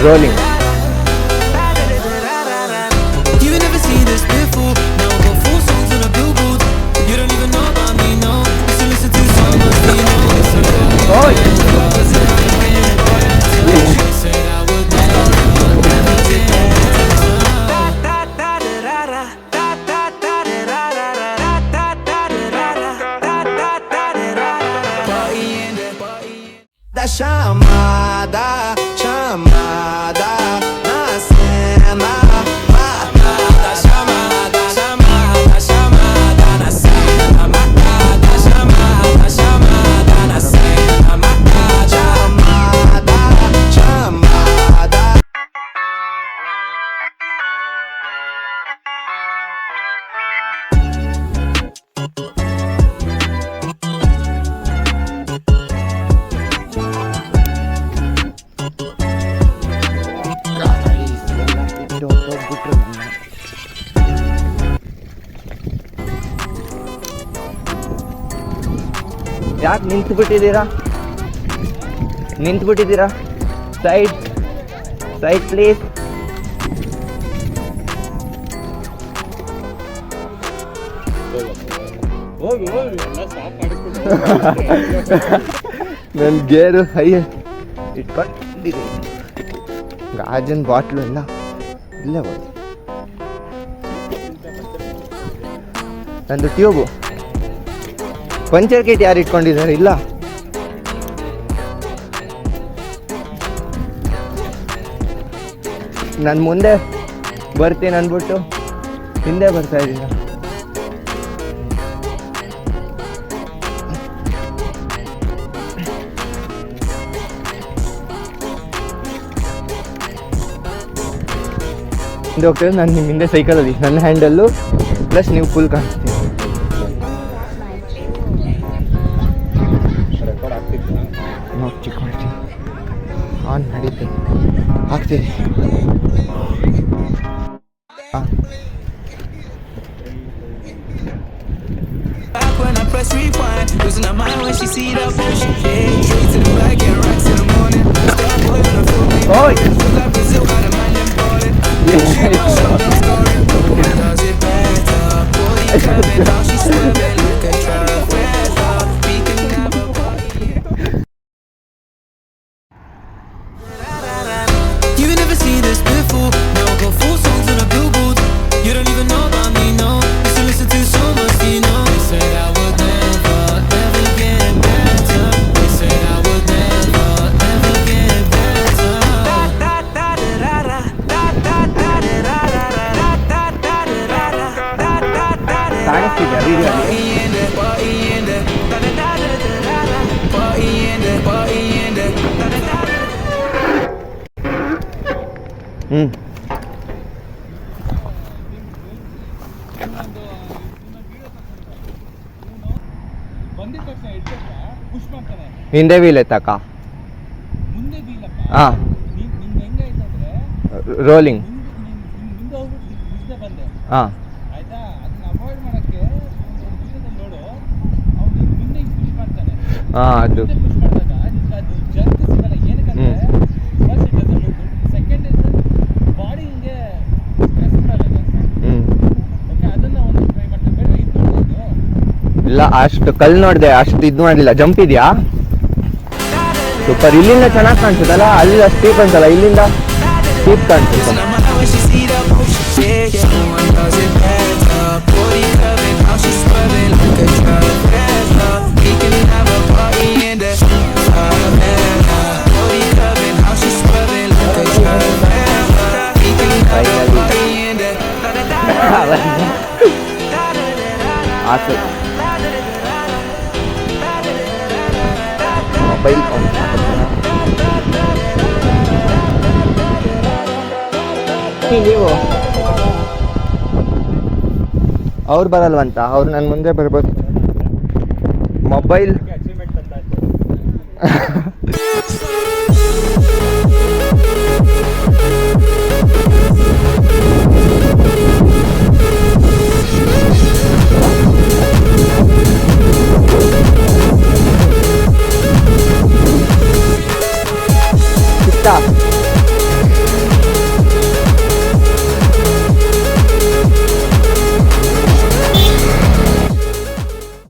Rolling. You never seen this before. Now I got 4 songs on the billboard. You don't even know about me, no. Used to listen to so much, you know. Oh, Said I would never get Da chamada, chamada na cena. Matada, chamada, chamada, chamada na cena. Matada, chamada, chamada na cena. Matada, chamada, chamada. ಯಾಕೆ ನಿಂತ್ಬಿಟ್ಟಿದ್ದೀರಾ side please. ನನ್ನ ಗೇರು high ಇಟ್ಕೊಂಡಿರಿ. ಗಾಜಿನ bottle ಎಲ್ಲ ಇಲ್ಲೇ ಹೋಗಿ. ನಂದು tube puncture kit ಯಾರು ಇಟ್ಕೊಂಡಿದ್ದಾರೆ? ಇಲ್ಲ, ನಾನು ಮುಂದೆ ಬರ್ತೀನಿ ಅಂದ್ಬಿಟ್ಟು ಹಿಂದೆ ಬರ್ತಾ ಇದ್ದೀನಿ. ಹಿಂದೆ ಹೋಗ್ತೇವೆ, ನಾನು ನಿಮ್ಮ ಹಿಂದೆ ಸೈಕಲಲ್ಲಿ, ನನ್ನ ಹ್ಯಾಂಡಲ್ಲು ಪ್ಲಸ್ ನೀವು ಫುಲ್ ಕಾಣಿಸ್ತೀನಿ. ಚಿಕ್ಕ ಮಾಡ್ತೀನಿ, ಆನ್ ನಡೀತೀನಿ, ಹಾಕ್ತೀನಿ. when I press rewind, losing her mind when she see that motion. Yeah, straight to the back and rocks in the morning. Start boy when I feel me. Oh, feel like Brazil, got a mind important. She knows the story. Boy does it better. Boy, you coming how she swerving like a truck weather. We can never party. You never seen this before. Now I got 4 songs on the billboard. You don't even know about me, no. Used to listen to so much, you know. They said I would never, ever get better. They said I would never, ever get better. ಕಾಣಿಸ್ತಿದ್ಯಾ ವಿಡಿಯೋಲಿ? ಹಿಂದೆ wheel ಎತ್ತಕ್ಕ? ಹಾಂ, rolling. ಹಾಂ, ಹಾಂ, ಅದು ಇಲ್ಲ, ಅಷ್ಟು ಕಲ್ಲು ನೋಡಿದೆ, ಅಷ್ಟು ಇದು ಮಾಡಲಿಲ್ಲ. ಜಂಪ್ ಇದೆಯಾ? ಸೂಪರ್. ಇಲ್ಲಿಂದ ಚೆನ್ನಾಗಿ ಕಾಣಿಸುತ್ತಲ್ಲ, ಅಲ್ಲಿ ಸ್ಟೀಪ್ ಅನ್ಸಲ್ಲ, ಇಲ್ಲಿಂದ ಸ್ಟೀಪ್ ಕಾಣಿಸುತ್ತೆ. ಆಸೆ ಮೊಬೈಲ್ ನೀವು ಅವ್ರು ಬರಲ್ವಂತ, ಅವ್ರು ನನ್ನ ಮುಂದೆ ಬರ್ಬೋದು. ಮೊಬೈಲ್ ಸಿಕ್ತಾ?